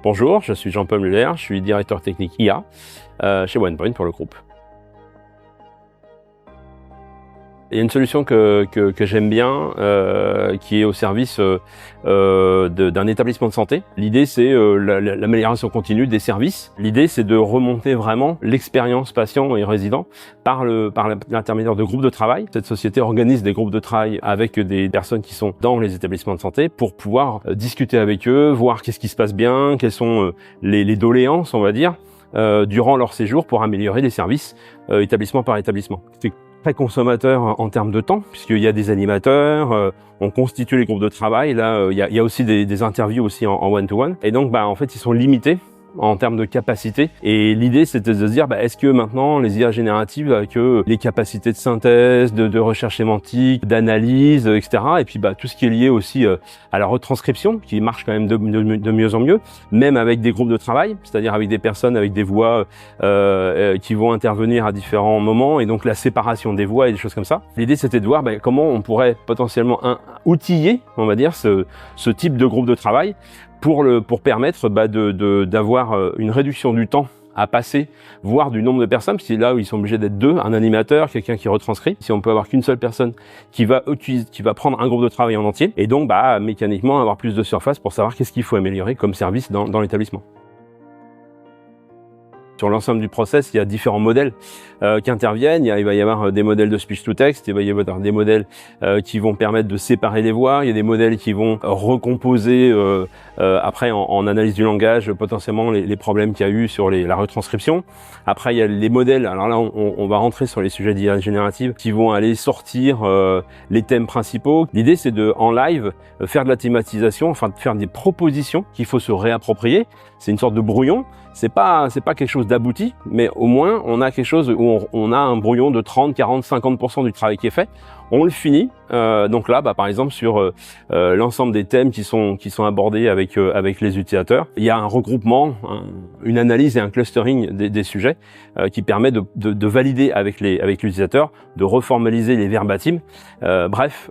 Bonjour, je suis Jean-Paul Muller, je suis directeur technique IA chez OnePoint pour le groupe. Il y a une solution que j'aime bien, qui est au service d'un établissement de santé. L'idée, c'est l'amélioration continue des services. L'idée, c'est de remonter vraiment l'expérience patient et résident par l'intermédiaire de groupes de travail. Cette société organise des groupes de travail avec des personnes qui sont dans les établissements de santé pour pouvoir discuter avec eux, voir qu'est-ce qui se passe bien, quelles sont les doléances, on va dire, durant leur séjour pour améliorer les services établissement par établissement. C'est très consommateur en termes de temps, puisqu'il y a des animateurs, on constitue les groupes de travail. Là, il y a aussi des interviews aussi en one-to-one. Et donc, en fait, ils sont limités en termes de capacité. Et l'idée, c'était de se dire, est-ce que maintenant, les IA génératives, avec les capacités de synthèse, de recherche sémantique, d'analyse, etc., et puis tout ce qui est lié aussi à la retranscription, qui marche quand même de mieux en mieux, même avec des groupes de travail, c'est-à-dire avec des personnes avec des voix qui vont intervenir à différents moments, et donc la séparation des voix et des choses comme ça. L'idée, c'était de voir comment on pourrait potentiellement outiller, on va dire, ce type de groupe de travail pour permettre d'avoir une réduction du temps à passer, voire du nombre de personnes, parce que là où ils sont obligés d'être deux, un animateur, quelqu'un qui retranscrit. Si on peut avoir qu'une seule personne qui va prendre un groupe de travail en entier, et donc mécaniquement avoir plus de surface pour savoir qu'est-ce qu'il faut améliorer comme service dans l'établissement. Sur l'ensemble du process, il y a différents modèles qui interviennent. Il va y avoir des modèles de speech to text, il va y avoir des modèles qui vont permettre de séparer les voix, il y a des modèles qui vont recomposer après en analyse du langage potentiellement les problèmes qu'il y a eu sur la retranscription. Après, il y a les modèles, alors là on va rentrer sur les sujets d'IA générative qui vont aller sortir les thèmes principaux. L'idée, c'est en live faire de la thématisation, enfin de faire des propositions qu'il faut se réapproprier. C'est une sorte de brouillon. C'est pas quelque chose d'abouti, mais au moins on a quelque chose où on a un brouillon de 30, 40, 50% du travail qui est fait. On le finit. Donc là, par exemple, sur l'ensemble des thèmes qui sont abordés avec les utilisateurs, il y a un regroupement, une analyse et un clustering des sujets qui permet de valider avec l'utilisateur, de reformaliser les verbatims. Bref,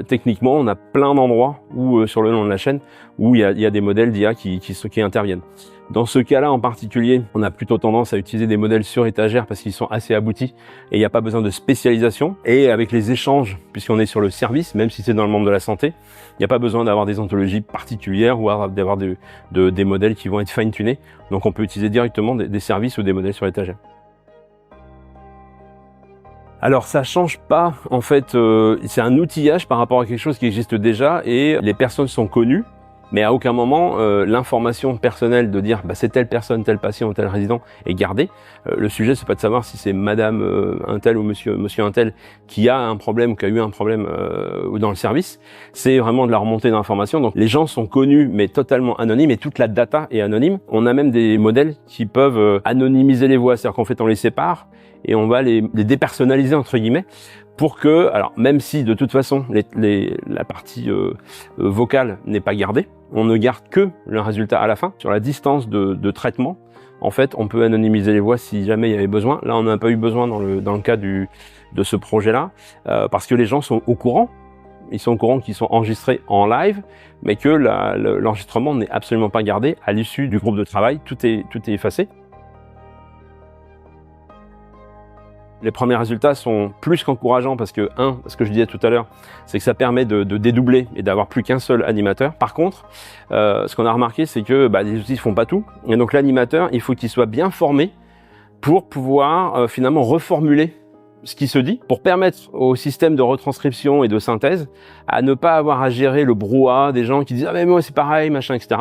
techniquement, on a plein d'endroits où sur le long de la chaîne où il y a des modèles d'IA qui interviennent. Dans ce cas-là en particulier, on a plutôt tendance à utiliser des modèles sur étagère parce qu'ils sont assez aboutis et il n'y a pas besoin de spécialisation. Et avec les échanges, puisqu'on est sur le service, même si c'est dans le monde de la santé, il n'y a pas besoin d'avoir des ontologies particulières ou d'avoir des modèles qui vont être fine-tunés. Donc on peut utiliser directement des services ou des modèles sur étagère. Alors ça change pas, en fait, c'est un outillage par rapport à quelque chose qui existe déjà et les personnes sont connues. Mais à aucun moment, l'information personnelle de dire c'est telle personne, tel patient ou tel résident est gardée. Le sujet, c'est pas de savoir si c'est madame un tel ou monsieur un tel qui a un problème, qui a eu un problème dans le service. C'est vraiment de la remontée d'informations. Donc les gens sont connus, mais totalement anonymes, et toute la data est anonyme. On a même des modèles qui peuvent anonymiser les voix, c'est-à-dire qu'en fait on les sépare et on va les dépersonnaliser entre guillemets. Pour que, alors même si de toute façon la partie vocale n'est pas gardée, on ne garde que le résultat à la fin. Sur la distance de traitement, en fait, on peut anonymiser les voix si jamais il y avait besoin. Là, on n'a pas eu besoin dans le cas de ce projet-là, parce que les gens sont au courant. Ils sont au courant qu'ils sont enregistrés en live, mais que l'enregistrement n'est absolument pas gardé. À l'issue du groupe de travail, tout est effacé. Les premiers résultats sont plus qu'encourageants parce que, ce que je disais tout à l'heure, c'est que ça permet de dédoubler et d'avoir plus qu'un seul animateur. Par contre, ce qu'on a remarqué, c'est que les outils ne font pas tout. Et donc l'animateur, il faut qu'il soit bien formé pour pouvoir finalement reformuler ce qui se dit, pour permettre au système de retranscription et de synthèse à ne pas avoir à gérer le brouhaha des gens qui disent « Ah mais moi c'est pareil, machin, etc. »